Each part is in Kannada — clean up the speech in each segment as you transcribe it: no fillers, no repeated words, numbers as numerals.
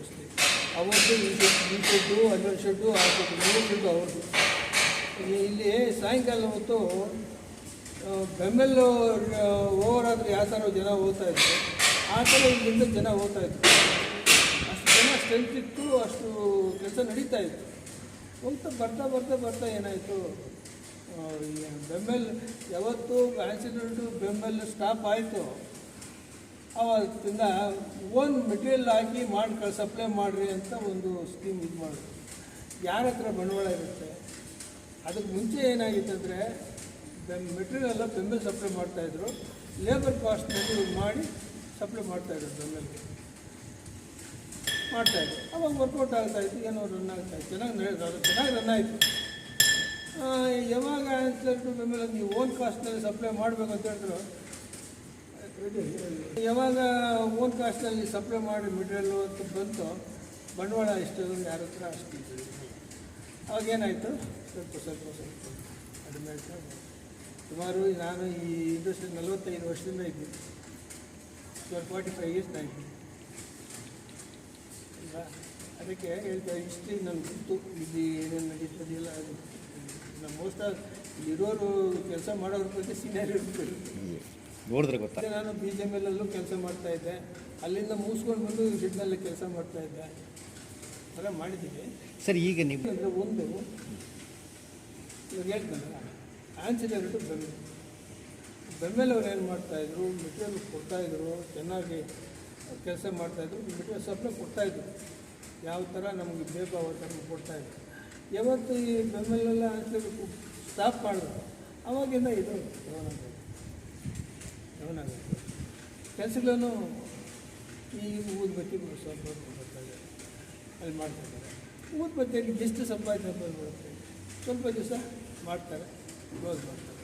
ಮೋಸ್ಟ್ಲಿ ಅವತ್ತು ಈ ಶೆಡ್ಡು 12 ಶೆಡ್ಡು ಆ ಶೆಡ್ಡು 3 ಶೆಡ್ಡು ಅವ್ರದ್ದು. ಇಲ್ಲಿ ಸಾಯಂಕಾಲ ಹೊತ್ತು ಬೆಂಬಲ್ ಓವರ್ ಆದರೆ ಯಾವ ಥರ ಜನ ಹೋಗ್ತಾಯಿದ್ರು ಆ ಥರ ಇಲ್ಲಿಂದ ಜನ ಹೋಗ್ತಾಯಿದ್ರು. ಅಷ್ಟು ಜನ ಸ್ಟ್ರೆಂತ್ ಇತ್ತು, ಅಷ್ಟು ಕೆಲಸ ನಡೀತಾ ಇತ್ತು. ಹೋಗ್ತಾ ಬರ್ತಾ ಏನಾಯಿತು, ಬೆಂಬಲ್ ಯಾವತ್ತು ಆಕ್ಸಿಡೆಂಟು ಬೆಂಬಲ್ ಸ್ಟಾಪ್ ಆಯಿತು ಆವತ್ತಿಂದ ಓನ್ ಮೆಟೀರಿಯಲ್ ಹಾಕಿ ಸಪ್ಲೈ ಮಾಡಿರಿ ಅಂತ ಒಂದು ಸ್ಕೀಮ್ ಇದು ಮಾಡಿದ್ರು. ಯಾರ ಹತ್ರ ಬಂಡವಾಳ ಇರುತ್ತೆ. ಅದಕ್ಕೆ ಮುಂಚೆ ಏನಾಗಿತ್ತು ಅಂದರೆ ಮೆಟೀರಿಯಲ್ ಎಲ್ಲ ಬೆಂಬಲ್ ಸಪ್ಲೈ ಮಾಡ್ತಾಯಿದ್ರು, ಲೇಬರ್ ಕಾಸ್ಟ್ನಲ್ಲಿ ಮಾಡಿ ಸಪ್ಲೈ ಮಾಡ್ತಾಯಿದ್ರು, ಬೆಂಬಲ್ಗೆ ಮಾಡ್ತಾಯಿದ್ರು. ಅವಾಗ ವರ್ಕೌಟ್ ಆಗ್ತಾಯಿತ್ತು, ಏನೋ ರನ್ ಆಗ್ತಾಯಿತ್ತು, ಚೆನ್ನಾಗಿ ರನ್ ಆಯಿತು. ಯಾವಾಗ ಆನ್ಸರ್ಟು ಬೆಂಬಲ ನೀವು ಓನ್ ಕಾಸ್ಟ್ನಲ್ಲಿ ಸಪ್ಲೈ ಮಾಡಬೇಕು ಅಂತ ಹೇಳಿದ್ರು, ಯಾವಾಗ ಓನ್ ಕಾಸ್ಟ್ನಲ್ಲಿ ಸಪ್ಲೈ ಮಾಡಿ ಮೆಟೀರಿಯಲ್ಲು ಅಂತ ಬಂತು, ಬಂಡವಾಳ ಎಷ್ಟು ಯಾರ ಹತ್ರ ಅಷ್ಟು ಅವಾಗೇನಾಯಿತು, ಸ್ವಲ್ಪ ಕಡಿಮೆ ಆಯಿತು. ಸುಮಾರು ನಾನು ಈ ಇಂಡಸ್ಟ್ರಿ 45 ವರ್ಷದಿಂದ ಇದ್ದೀನಿ, 45 ಇಯರ್ಸ್ ಆಯಿತು ಅಲ್ವಾ. ಅದಕ್ಕೆ ಹೇಳ್ತಾ ಹಿಸ್ಟ್ರಿ ನನಗೆ ಗೊತ್ತು, ಇಲ್ಲಿ ಏನೇನು ನಡೀತದೆಯಲ್ಲ. ಅದು ನಮ್ಮ ಮೋಸ್ಟ್ ಇಲ್ಲಿರೋರು ಕೆಲಸ ಮಾಡೋರ ಬಗ್ಗೆ ಸೀನಿಯರ್ ಇರ್ತಾರೆ, ನೋಡಿದ್ರೆ ಗೊತ್ತಾ. ನಾನು BGML ಕೆಲಸ ಮಾಡ್ತಾಯಿದ್ದೆ, ಅಲ್ಲಿಂದ ಮುಗಿಸ್ಕೊಂಡು ಬಂದು ಶೆಡ್ನಲ್ಲಿ ಕೆಲಸ ಮಾಡ್ತಾಯಿದ್ದೆ, ಎಲ್ಲ ಮಾಡಿದ್ದೀವಿ ಸರ್. ಈಗ ನೀವು ಅಂದರೆ ಒಂದು ಇವಾಗ ಹೇಳ್ತಾನಲ್ಲ ಆನ್ಸಿಡರ್ ಬೆಂಬಲ್ ಅವ್ರು ಏನು ಮಾಡ್ತಾಯಿದ್ರು, ಮೆಟೀರಿಯಲ್ ಕೊಡ್ತಾಯಿದ್ರು, ಚೆನ್ನಾಗಿ ಕೆಲಸ ಮಾಡ್ತಾಯಿದ್ರು, ಮೆಟೀರಿಯಲ್ ಸಪ್ಲೈ ಕೊಡ್ತಾಯಿದ್ರು, ಯಾವ ಥರ ನಮಗೆ ಬೇಕು ಆ ಥರ ಕೊಡ್ತಾಯಿದ್ರು. ಯಾವತ್ತು ಈ ಬೆಂಬಲೆಲ್ಲ ಆನ್ಸಿಡರ್ ಸ್ಟಾಪ್ ಮಾಡಿದ್ರು ಅವಾಗಿಂದ ಇದು ಡೌನ್ ಆಗುತ್ತೆ. ಕೆಲಸಗಳನ್ನು ಈ ಊದ್ಬತ್ತಿಗಳು ಸ್ವಲ್ಪ ಬರ್ತಾಯಿದ್ದಾರೆ, ಅಲ್ಲಿ ಮಾಡ್ತಾಯಿದ್ದಾರೆ. ಊದ್ಬತ್ತಿಯಲ್ಲಿ ಎಷ್ಟು ಸಂಪಾದನೆ ಬರುತ್ತೆ, ಸ್ವಲ್ಪ ದಿವಸ ಮಾಡ್ತಾರೆ, ಕ್ಲೋಸ್ ಮಾಡ್ತಾರೆ.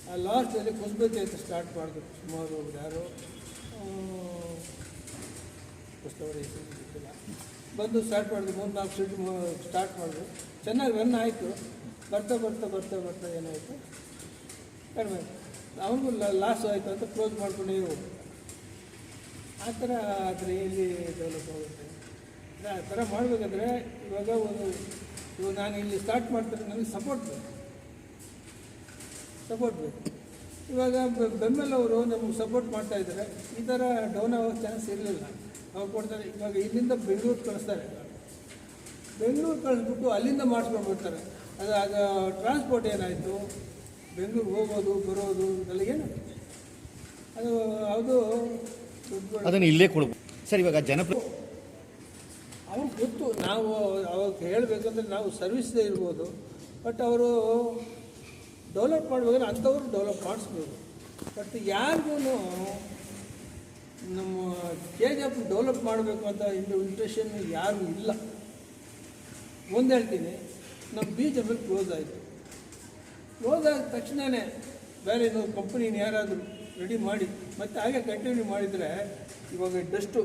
ಆ ಲಾಸ್ಟಲ್ಲಿ ಕುಸ್ಬತ್ತಿ ಅಂತ ಸ್ಟಾರ್ಟ್ ಮಾಡಿದ್ರು. ಸುಮಾರು ಯಾರೋ ಪುಸ್ತಕ ಹೆಸರು ಗೊತ್ತಿಲ್ಲ, ಬಂದು ಸ್ಟಾರ್ಟ್ ಮಾಡಿದ್ರು. 3-4 ಶೆಡ್ ಸ್ಟಾರ್ಟ್ ಮಾಡಿದ್ರು, ಚೆನ್ನಾಗಿ ರನ್ ಆಯಿತು. ಬರ್ತಾ ಏನಾಯಿತು, ಕಡಿಮೆ ಆಯಿತು. ಅವನಿಗೂ ಲಾಸ್ ಆಯಿತು ಅಂತ ಕ್ಲೋಸ್ ಮಾಡ್ಕೊಂಡೇ ಹೋಗು. ಆ ಥರ ಆದರೆ ಎಲ್ಲಿ ಡೆವಲಪ್ ಆಗುತ್ತೆ. ಆ ಥರ ಮಾಡಬೇಕಾದ್ರೆ ಇವಾಗ ನಾನು ಇಲ್ಲಿ ಸ್ಟಾರ್ಟ್ ಮಾಡ್ತಾರೆ, ನನಗೆ ಸಪೋರ್ಟ್ ಬೇಕು. ಇವಾಗ ಬೆಂಬಲ್ ಅವರು ನಮಗೆ ಸಪೋರ್ಟ್ ಮಾಡ್ತಾಯಿದ್ದಾರೆ. ಈ ಥರ ಡೌನ್ ಆಗೋ ಚಾನ್ಸ್ ಇರಲಿಲ್ಲ. ಅವ್ರು ಕೊಡ್ತಾರೆ. ಇವಾಗ ಇಲ್ಲಿಂದ ಬೆಂಗಳೂರು ಕಳಿಸ್ತಾರೆ, ಬೆಂಗಳೂರು ಕಳಿಸ್ಬಿಟ್ಟು ಅಲ್ಲಿಂದ ಮಾಡಿಸ್ಕೊಂಡು ಬರ್ತಾರೆ. ಆಗ ಟ್ರಾನ್ಸ್ಪೋರ್ಟ್ ಏನಾಯಿತು, ಬೆಂಗಳೂರು ಹೋಗೋದು ಬರೋದು ಇದೆಲ್ಲ ಏನಾಗುತ್ತೆ, ಅದು ಅದನ್ನು ಇಲ್ಲೇ ಕೊಡ್ಬೋದು ಸರ್. ಇವಾಗ ಅವ್ರಿಗೆ ಗೊತ್ತು. ನಾವು ಅವಾಗ ಹೇಳಬೇಕಂದ್ರೆ ನಾವು ಸರ್ವಿಸ್ದೇ ಇರ್ಬೋದು, ಬಟ್ ಅವರು ಡೆವಲಪ್ ಮಾಡಬೇಕಾದ್ರೆ ಅಂಥವ್ರು ಡೆವಲಪ್ ಮಾಡಿಸ್ಬೋದು. ಬಟ್ ಯಾರಿಗೂ ನಮ್ಮ KGF ಡೆವಲಪ್ ಮಾಡಬೇಕು ಅಂತ ಇಂಟ್ರೆಷನ್ ಯಾರೂ ಇಲ್ಲ. ಒಂದು ಹೇಳ್ತೀನಿ, ನಮ್ಮ BGML ಕ್ಲೋಸ್ ಆಯಿತು. ಕ್ಲೋಸ್ ಆದ ತಕ್ಷಣವೇ ಬೇರೆ ಇನ್ನೊಂದು ಕಂಪ್ನಿನ ಯಾರಾದರೂ ರೆಡಿ ಮಾಡಿ ಮತ್ತು ಹಾಗೆ ಕಂಟಿನ್ಯೂ ಮಾಡಿದರೆ ಇವಾಗ ಡಸ್ಟು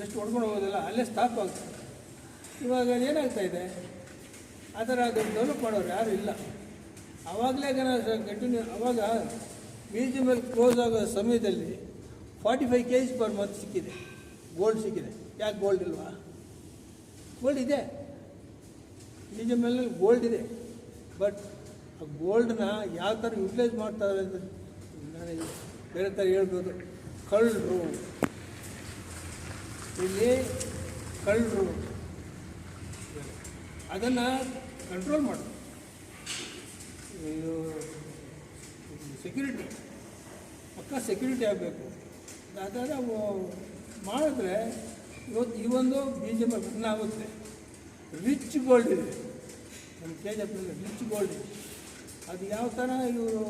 ಹೊಡ್ಕೊಂಡು ಹೋಗೋದಲ್ಲ, ಅಲ್ಲೇ ಸ್ಟಾಪ್ ಆಗ್ತದೆ. ಇವಾಗ ಏನಾಗ್ತಾಯಿದೆ, ಆ ಥರ ಅದು ಡೆವಲಪ್ ಮಾಡೋರು ಯಾರೂ ಇಲ್ಲ. ಆವಾಗಲೇ ಕಂಟಿನ್ಯೂ. ಆವಾಗ BGML ಕ್ಲೋಸ್ ಆಗೋ ಸಮಯದಲ್ಲಿ 45 kg ಪರ್ ಮಂತ್ ಸಿಕ್ಕಿದೆ, ಗೋಲ್ಡ್ ಸಿಕ್ಕಿದೆ. ಯಾಕೆ ಗೋಲ್ಡ್ ಇಲ್ವಾ? ಗೋಲ್ಡ್ ಇದೆ, BGML ಗೋಲ್ಡ್ ಇದೆ. ಬಟ್ ಆ ಗೋಲ್ಡನ್ನ ಯಾವ ಥರ ಯುಟಿಲೈಸ್ ಮಾಡ್ತಾರೆ ಅಂತ ನಾನು ಬೇರೆ ಥರ ಹೇಳ್ಬೋದು. ಕಳ್ಳರು ಇಲ್ಲಿ ಅದನ್ನು ಕಂಟ್ರೋಲ್ ಮಾಡೋದು. ಇದು ಸೆಕ್ಯೂರಿಟಿ, ಪಕ್ಕ ಸೆಕ್ಯೂರಿಟಿ ಆಗಬೇಕು. ಅದರ ಮಾಡಿದ್ರೆ ಇವತ್ತು ಈ ಒಂದು BGML ರನ್ ಆಗುತ್ತೆ. ರಿಚ್ ಗೋಲ್ಡ್ ಇದೆ ನಮ್ಮ KGF, ರಿಚ್ ಗೋಲ್ಡ್ ಇದೆ. ಅದು ಯಾವ ಥರ ಇವರು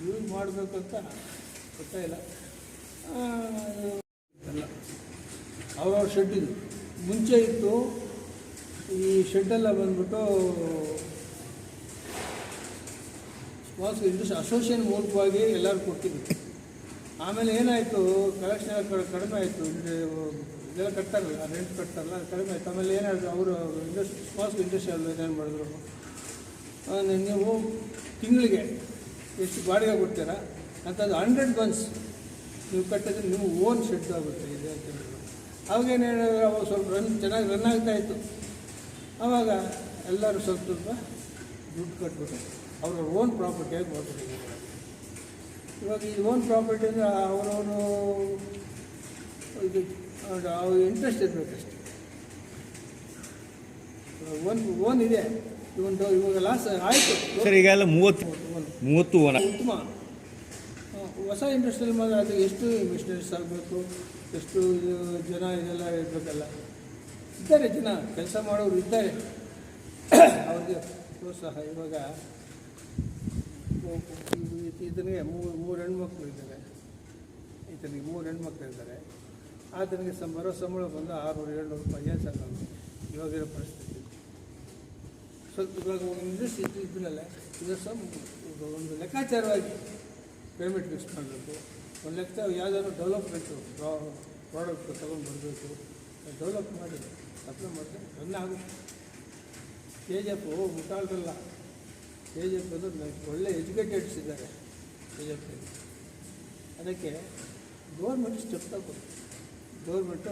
ಯೂಸ್ ಮಾಡಬೇಕು ಅಂತ ಗೊತ್ತಾಯಿಲ್ಲ. ಎಲ್ಲ ಅವ್ರವ್ರ ಶೆಡ್ ಇದು ಮುಂಚೆ ಇತ್ತು. ಈ ಶೆಡ್ಡೆಲ್ಲ ಬಂದ್ಬಿಟ್ಟು ಸ್ಮಾಲ್ ಇಂಡಸ್ಟ್ರಿ ಅಸೋಸಿಯೇಷನ್ ಮೂಲಕವಾಗಿ ಎಲ್ಲರೂ ಕೊಡ್ತಿದ್ವಿ. ಆಮೇಲೆ ಏನಾಯಿತು, ಕಲೆಕ್ಷನ್ ಎಲ್ಲ ಕಡಿಮೆ ಆಯಿತು. ಇದೆಲ್ಲ ಕಟ್ತಾರಲ್ಲ, ರೆಂಟ್ ಕಟ್ತಾರಲ್ಲ, ಅದು ಕಡಿಮೆ ಆಯಿತು. ಆಮೇಲೆ ಏನಾಯಿತು, ಅವರು ಸ್ಮಾಲ್ ಇಂಡಸ್ಟ್ರಿಯಲ್ಲಿ ಏನೇನು ಮಾಡಿದ್ರು, ನೀವು ತಿಂಗಳಿಗೆ ಎಷ್ಟು ಬಾಡಿಗೆ ಕೊಡ್ತೀರಾ ಅಂತದ್ದು 100 ಬನ್ಸ್ ನೀವು ಕಟ್ಟಿದ್ರೆ ನೀವು ಓನ್ ಶೆಡ್ ಆಗುತ್ತೆ ಇದೆ ಅಂತ ಹೇಳಿದ್ರು. ಅವಾಗೇನು ಹೇಳಿದ್ರೆ ಅವಾಗ ಸ್ವಲ್ಪ ಚೆನ್ನಾಗಿ ರನ್ ಆಗ್ತಾಯಿತ್ತು. ಆವಾಗ ಎಲ್ಲರೂ ಸ್ವಲ್ಪ ದುಡ್ಡು ಕಟ್ಬಿಟ್ಟು ಅವ್ರ ಓನ್ ಪ್ರಾಪರ್ಟಿಯಾಗಿ ಮಾಡ್ಬಿಟ್ಟಿದ್ದಾರೆ. ಇವಾಗ ಈ ಓನ್ ಪ್ರಾಪರ್ಟಿ ಅಂದರೆ ಅವರವರು ಇದು ಅವ್ರ ಇಂಟ್ರೆಸ್ಟ್ ಇರಬೇಕಷ್ಟೆ. ಓನ್ ಇದೆ ಇವಾಗ ಲಾಸ್ ಆಯಿತು ಸರ್. ಈಗ ಎಲ್ಲ 30 ಓನ ಉತ್ತಮ. ಹೊಸ ಇಂಡಸ್ಟ್ರಿಯಲ್ಲಿ ಮಾತ್ರ ಅದು ಎಷ್ಟು ಮಿಷನರೀಸ್ ಆಗಬೇಕು, ಎಷ್ಟು ಜನ ಇದೆಲ್ಲ ಇರಬೇಕಲ್ಲ. ಇದ್ದಾರೆ ಜನ, ಕೆಲಸ ಮಾಡೋರು ಇದ್ದಾರೆ, ಅವ್ರಿಗೆ ಪ್ರೋತ್ಸಾಹ. ಇವಾಗ ಈತನಿಗೆ ಮೂರು ಹೆಣ್ಮಕ್ಳು ಇದ್ದಾರೆ, ಈತನಿಗೆ 3 ಹೆಣ್ಮಕ್ಳು ಇದ್ದಾರೆ. ಆತನಿಗೆ ಬರೋ ಸಂಬಳ ಬಂದು 600-700 ರೂಪಾಯಿ ಏನು ಸಾಕು ಇವಾಗಿರೋ ಪರಿಸ್ಥಿತಿ. ಸ್ವಲ್ಪ ಇವಾಗ ಇಂಡಸ್ಟ್ರಿ ಇದ್ರಲ್ಲ ಇದು ಒಂದು ಲೆಕ್ಕಾಚಾರವಾಗಿ ಪೇಮೆಂಟ್ ಫಿಕ್ಸ್ ಮಾಡಬೇಕು. ಒಂದು ಲೆಕ್ಕ ಯಾವುದಾದ್ರು ಡೆವಲಪ್ಮೆಂಟು ಪ್ರಾಡಕ್ಟ್ ತೊಗೊಂಡು ಬರಬೇಕು, ಡೆವಲಪ್ ಮಾಡಿ ಸಪ್ಲೈ ಮಾಡಿದ್ರೆ ರನ್ ಆಗುತ್ತೆ. KGF ಮುಟ್ಟಾಳ್ರಲ್ಲ, KGF ಅಂದರೆ ಒಳ್ಳೆ ಎಜುಕೇಟೆಡ್ಸ್ ಇದ್ದಾರೆ KGF. ಅದಕ್ಕೆ ಗೌರ್ಮೆಂಟ್ ಸ್ಟೆಪ್ ತಗೋಬೇಕು. ಗೌರ್ಮೆಂಟು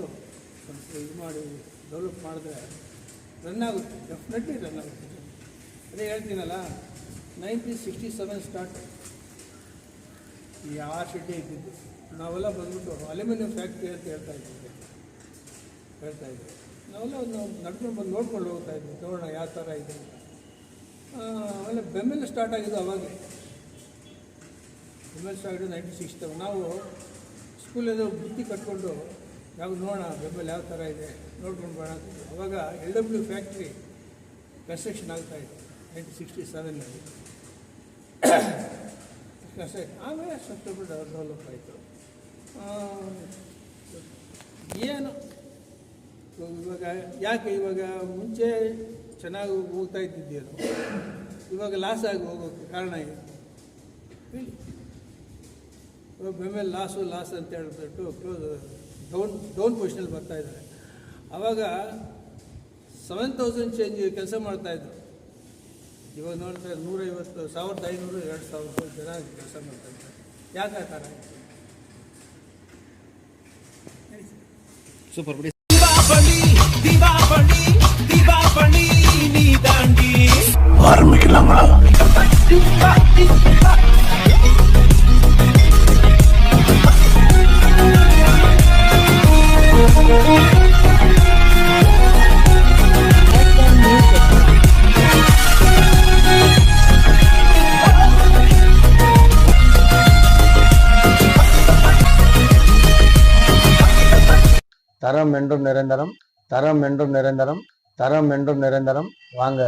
ಸ್ವಲ್ಪ ಇದು ಮಾಡಿ ಡೆವಲಪ್ ಮಾಡಿದ್ರೆ ರನ್ ಆಗುತ್ತೆ, ಡೆಫಿನೆಟ್ಲಿ ರನ್ ಆಗುತ್ತೆ. ಅದೇ ಹೇಳ್ತೀನಲ್ಲ, 1967 ಸ್ಟಾರ್ಟ್ ಈ ಶೆಡ್ಡಿ ಇದ್ದಿದ್ದು. ನಾವೆಲ್ಲ ಬಂದ್ಬಿಟ್ಟು ಅಲ್ಯೂಮಿನಿಯಂ ಫ್ಯಾಕ್ಟ್ರಿ ಅಂತ ಹೇಳ್ತಾಯಿದ್ವಿ. ನಾವೆಲ್ಲ ನಡ್ಕೊಂಡು ಬಂದು ನೋಡ್ಕೊಂಡು ಹೋಗ್ತಾಯಿದ್ವಿ, ನೋಡೋಣ ಯಾವ ಥರ ಇದೆ ಅಂತ. ಆಮೇಲೆ ಬೆಮ್ಮೆಲ್ ಸ್ಟಾರ್ಟ್ ಆಗಿದ್ದು ಅವಾಗಲೇ. ಬೆಮ್ಮೆಲ್ ಸ್ಟಾರ್ಟ್ 1967. ನಾವು ಸ್ಕೂಲಿಂದ ಬುತ್ತಿ ಕಟ್ಕೊಂಡು ನೋಡೋಣ ಬೆಂಬಲ ಯಾವ ಥರ ಇದೆ ನೋಡ್ಕೊಂಡು ಬರೋಣ. ಅವಾಗ LW ಫ್ಯಾಕ್ಟ್ರಿ ಕನ್ಸ್ಟ್ರಕ್ಷನ್ ಆಗ್ತಾಯಿತ್ತು 1967ನಲ್ಲಿ. ಆಮೇಲೆ ಸ್ವಲ್ಪ ಡೆವಲಪ್ ಆಯಿತು. ಏನು ಇವಾಗ ಯಾಕೆ ಇವಾಗ ಮುಂಚೆ ಚೆನ್ನಾಗಿ ಹೋಗ್ತಾ ಇದ್ದಿದ್ದೇನು ಇವಾಗ ಲಾಸ್ ಆಗಿ ಹೋಗೋಕ್ಕೆ ಕಾರಣ ಏನು ಹೇಳಿ? ಇವಾಗ ಬೆಮ್ಮೆಲ್ ಲಾಸ್ ಅಂತ ಹೇಳ್ಬಿಟ್ಟು ಡೌನ್ ಪೊಸಿಷನಲ್ಲಿ ಬರ್ತಾಯಿದ್ದಾರೆ. ಆವಾಗ 7,000 ಚೇಂಜ್ ಕೆಲಸ ಮಾಡ್ತಾಯಿದ್ರು. ಇವಾಗ ನೋಡಿದ್ರೆ 150, 1,500, 2,000 ಜನ ಕೆಲಸ ಮಾಡ್ತಾಯಿದ್ದಾರೆ. ಯಾಕೆ ಆ ಥರ ಸೂಪರ್ ಬಿಡಿ. தரம் என்றும் நிரந்தரம், தரம் என்றும் நிரந்தரம், தரம் என்றும் நிரந்தரம். வாங்க.